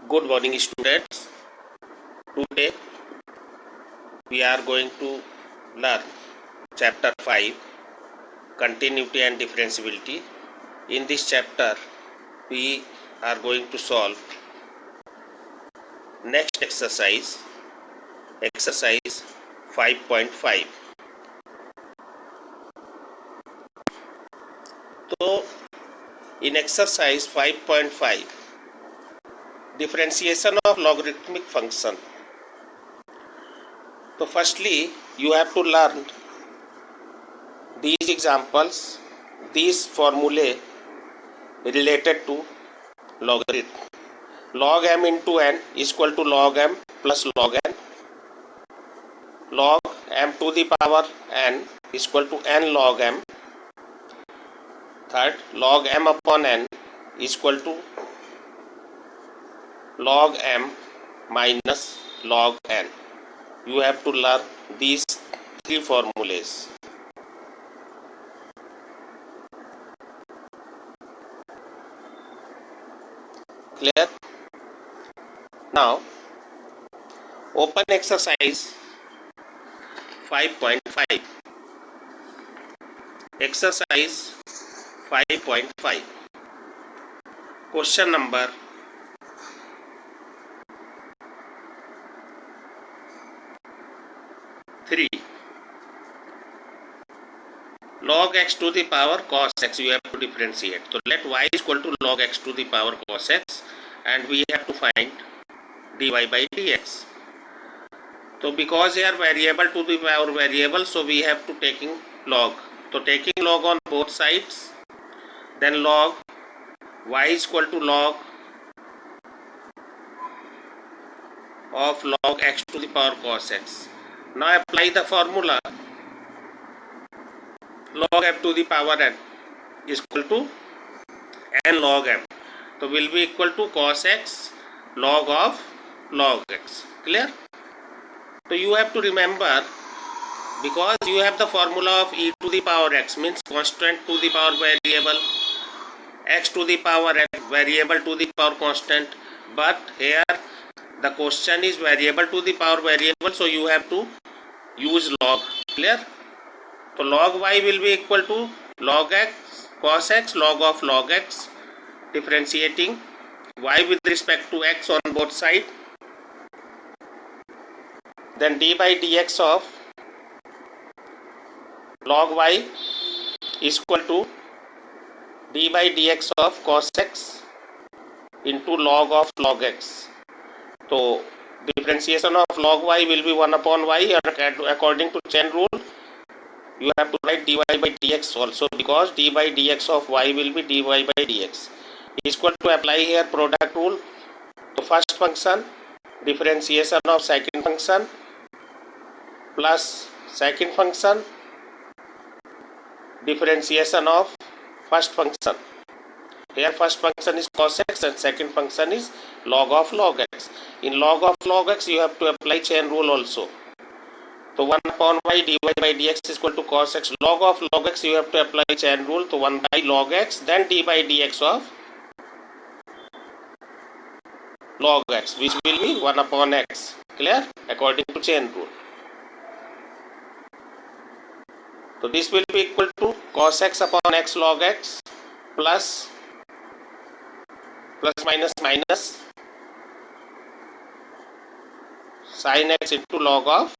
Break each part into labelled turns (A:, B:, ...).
A: Good morning, students. Today we are going to learn chapter 5, continuity and differentiability. In this chapter we are going to solve next exercise 5.5. So in exercise 5.5, differentiation of logarithmic function. So firstly you have to learn these examples, these formulae related to logarithm. Log m into n is equal to log m plus log n. Log m to the power n is equal to n log m. Third, log m upon n is equal to log m minus log n. You have to learn these three formulas. Clear? Now, open exercise 5.5. Exercise 5.5. Question number 3. Log x to the power cos x you have to differentiate. So let y is equal to log x to the power cos x and we have to find dy by dx. So because here variable to the power variable, so we have to taking log. So taking log on both sides, then log y is equal to log of log x to the power cos x. Now apply the formula log m to the power n is equal to n log m. So will be equal to cos x log of log x. Clear? So you have to remember, because you have the formula of e to the power x means constant to the power variable, x to the power n variable to the power constant, but here the question is variable to the power variable, so you have to use log. Clear? So log y will be equal to log x cos x log of log x, differentiating y with respect to x on both sides, then d by dx of log y is equal to d by dx of cos x into log of log x. So differentiation of log y will be 1 upon y, and according to chain rule you have to write dy by dx also, because d by dx of y will be dy by dx is equal to apply here product rule. So first function differentiation of second function plus second function differentiation of first function. Here first function is cos x and second function is log of log x. In log of log x you have to apply chain rule also. So 1 upon y dy by dx is equal to cos x log of log x, you have to apply chain rule. So 1 by log x, then d by dx of log x, which will be 1 upon x. Clear? According to chain rule. So this will be equal to cos x upon x log x plus minus minus sin x into log of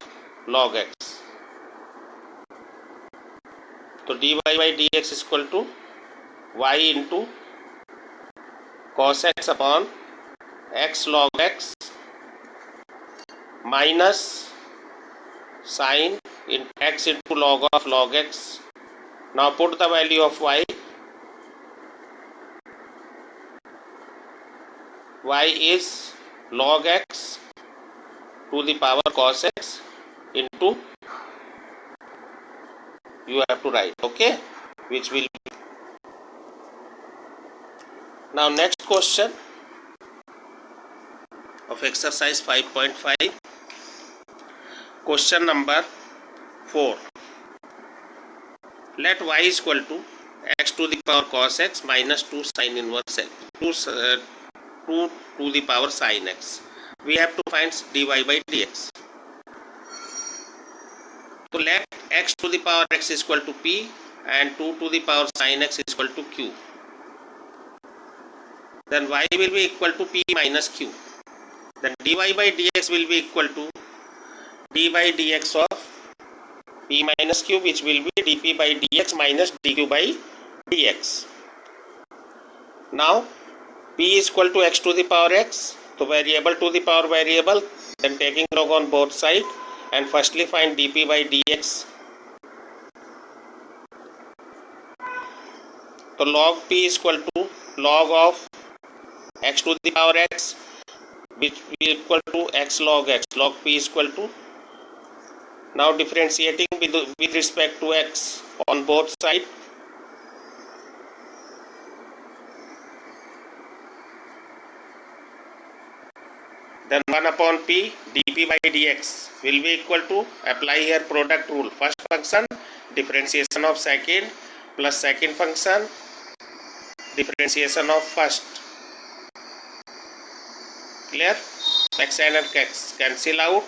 A: log x. So dy by dx is equal to y into cos x upon x log x minus sin in x into log of log x. Now put the value of y. Y is log x to the power cos x into, you have to write, okay, which will be. Now next question of exercise 5.5, question number 4. Let y is equal to x to the power cos x minus 2 sin inverse x. 2 2 the power sin x. We have to find dy by dx. So let x to the power x is equal to p and 2 to the power sin x is equal to q. Then y will be equal to p minus q. Then dy by dx will be equal to d by dx of p minus q, which will be dp by dx minus dq by dx. Now p is equal to x to the power x, so variable to the power variable, then taking log on both sides, and firstly find dp by dx. So log p is equal to log of x to the power x, which will be equal to x log x. Log p is equal to, now differentiating with respect to x on both sides. Then 1 upon p dp by dx will be equal to, apply here product rule, first function differentiation of second plus second function differentiation of first. Clear? X and x cancel out.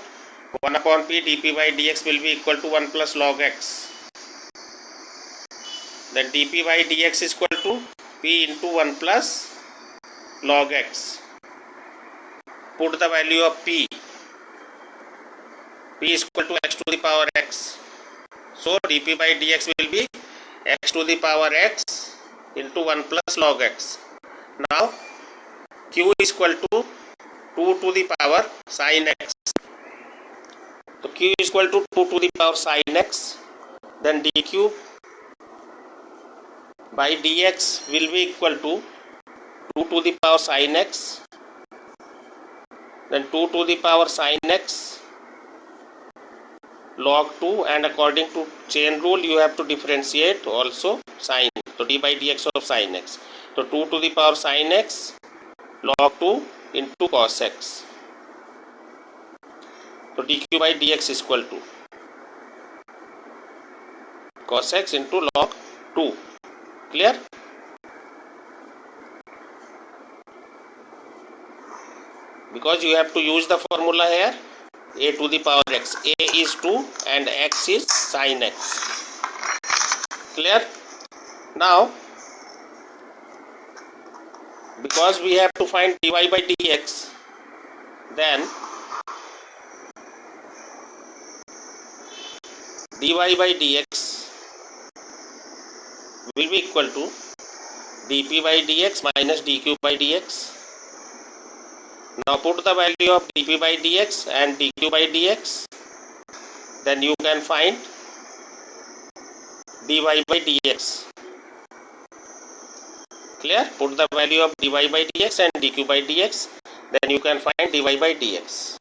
A: 1 upon p dp by dx will be equal to 1 plus log x. Then dp by dx is equal to p into 1 plus log x. Put the value of p. P is equal to x to the power x. So dp by dx will be x to the power x into 1 plus log x. Now q is equal to 2 to the power sin x. So q is equal to 2 to the power sin x. Then dq by dx will be equal to 2 to the power sin x. Then 2 to the power sin x log 2, and according to chain rule you have to differentiate also sin. So d by dx of sin x. So 2 to the power sin x log 2 into cos x. So dq by dx is equal to cos x into log 2. Clear? Because you have to use the formula here, a to the power x. A is 2 and x is sin x. Clear? Now because we have to find dy by dx, then dy by dx will be equal to dp by dx minus dq by dx. Now put the value of dp by dx and dq by dx, then you can find dy by dx. Clear? Put the value of dy by dx and dq by dx, then you can find dy by dx.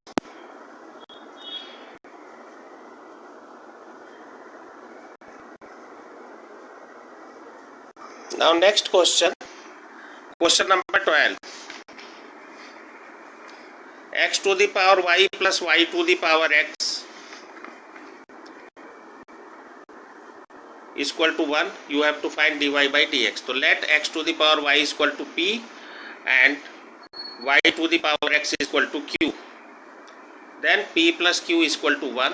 A: Now next question, question number 12. X to the power y plus y to the power x is equal to 1. You have to find dy by dx. So let x to the power y is equal to p and y to the power x is equal to q. Then p plus q is equal to 1.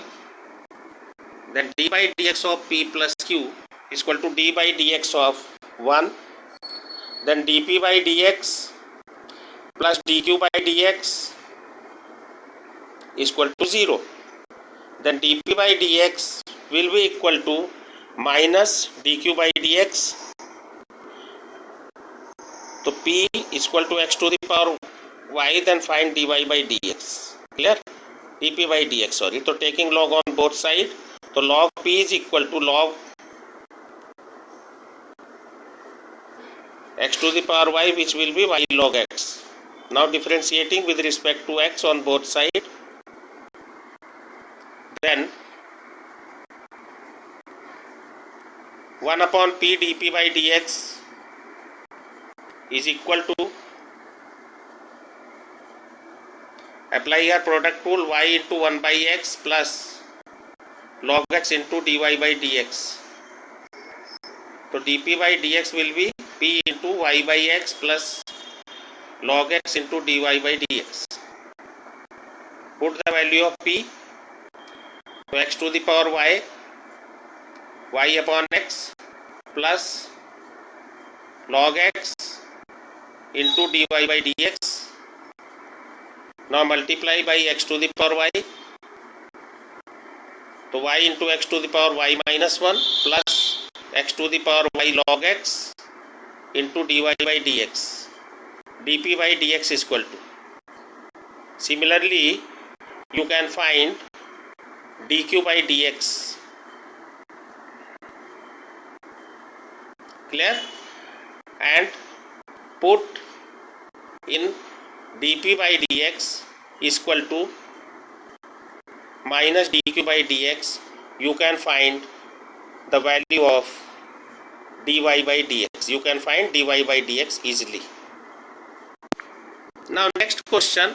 A: Then d by dx of p plus q is equal to d by dx of 1. Then dp by dx plus dq by dx is equal to 0. Then dp by dx will be equal to minus dq by dx. So p is equal to x to the power y, then find dy by dx. Clear? dp by dx, sorry. So taking log on both sides, so log p is equal to log x to the power y, which will be y log x. Now differentiating with respect to x on both sides, then 1 upon p dp by dx is equal to, apply here product rule, y into 1 by x plus log x into dy by dx. So dp by dx will be p into y by x plus log x into dy by dx. Put the value of p. So x to the power y upon x plus log x into dy by dx. Now multiply by x to the power y. So y into x to the power y minus 1 plus x to the power y log x into dy by dx. dp by dx is equal to. Similarly, you can find dq by dx. Clear? And put in dp by dx is equal to minus dq by dx. You can find the value of dy by dx. You can find dy by dx easily. Now next question.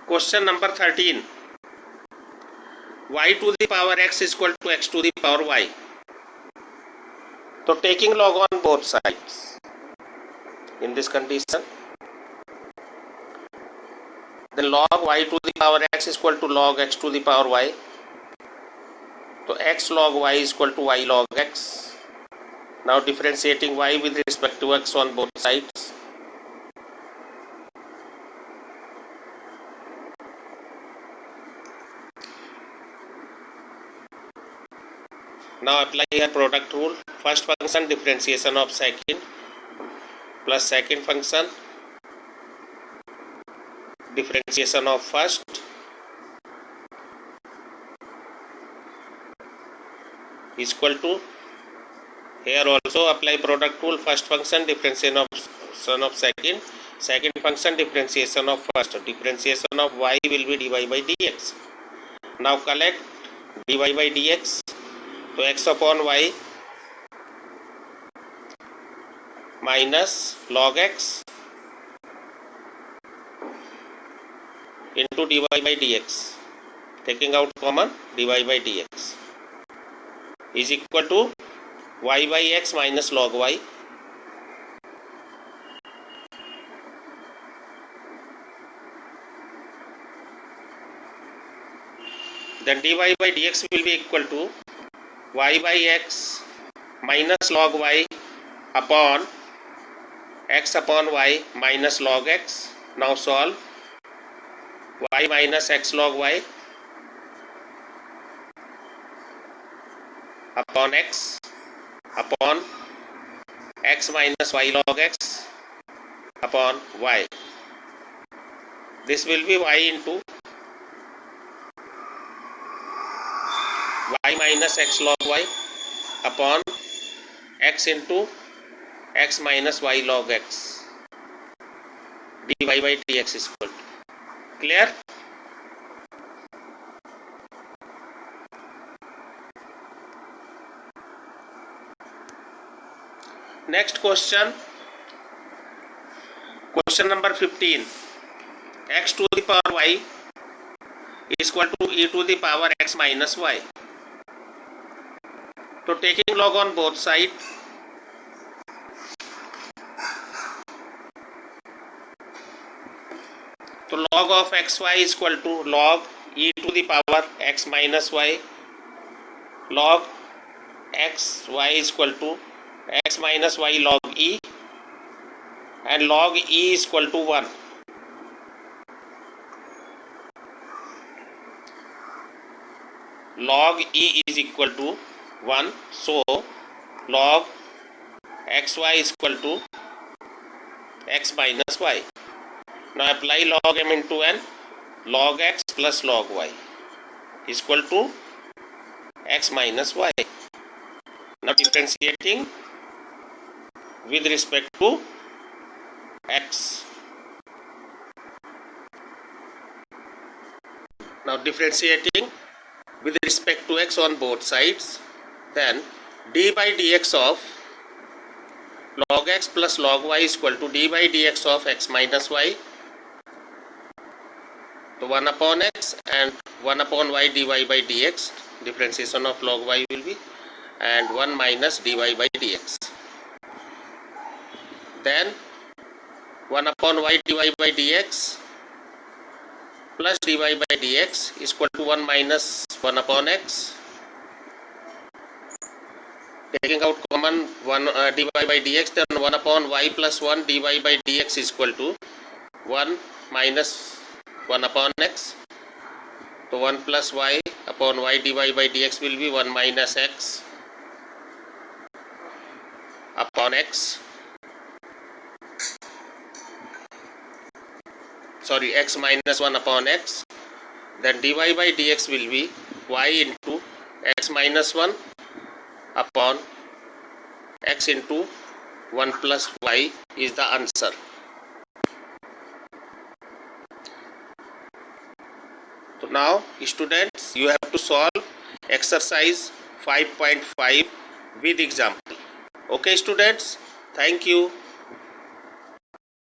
A: Question number 13. Y to the power x is equal to x to the power y. So taking log on both sides. In this condition, then log y to the power x is equal to log x to the power y. So x log y is equal to y log x. Now differentiating y with respect to x on both sides. Now apply a product rule. First function differentiation of second plus second function differentiation of first is equal to, here also apply product rule. First function differentiation of second, second function differentiation of first. Differentiation of y will be dy by dx. Now collect dy by dx. So x upon y minus log x into dy by dx, taking out common dy by dx is equal to y by x minus log y. Then dy by dx will be equal to y by x minus log y upon x upon y minus log x. Now solve. Y minus x log y upon x minus y log x upon y. This will be y into y minus x log y upon x into x minus y log x. dy by dx is equal to. Clear? Next question. Question number 15. X to the power y is equal to e to the power x minus y. So taking log on both sides, so log of xy is equal to log e to the power x minus y. Log xy is equal to x minus y log e, and log e is equal to 1. Log e is equal to 1. So log xy is equal to x minus y. Now apply log m into n. Log x plus log y is equal to x minus y. Now differentiating with respect to x. Now differentiating with respect to x on both sides, then d by dx of log x plus log y is equal to d by dx of x minus y. So 1 upon x and 1 upon y dy by dx, differentiation of log y will be, and 1 minus dy by dx. then 1 upon y dy by dx plus dy by dx is equal to 1 minus 1 upon x. Taking out common 1 dy by dx, then 1 upon y plus 1 dy by dx is equal to 1 minus 1 upon x. So 1 plus y upon y dy by dx will be 1 minus x upon x. Sorry, x minus 1 upon x. Then dy by dx will be y into x minus 1 upon x into 1 plus y is the answer. So now students, you have to solve exercise 5.5 with example. Okay students, thank you.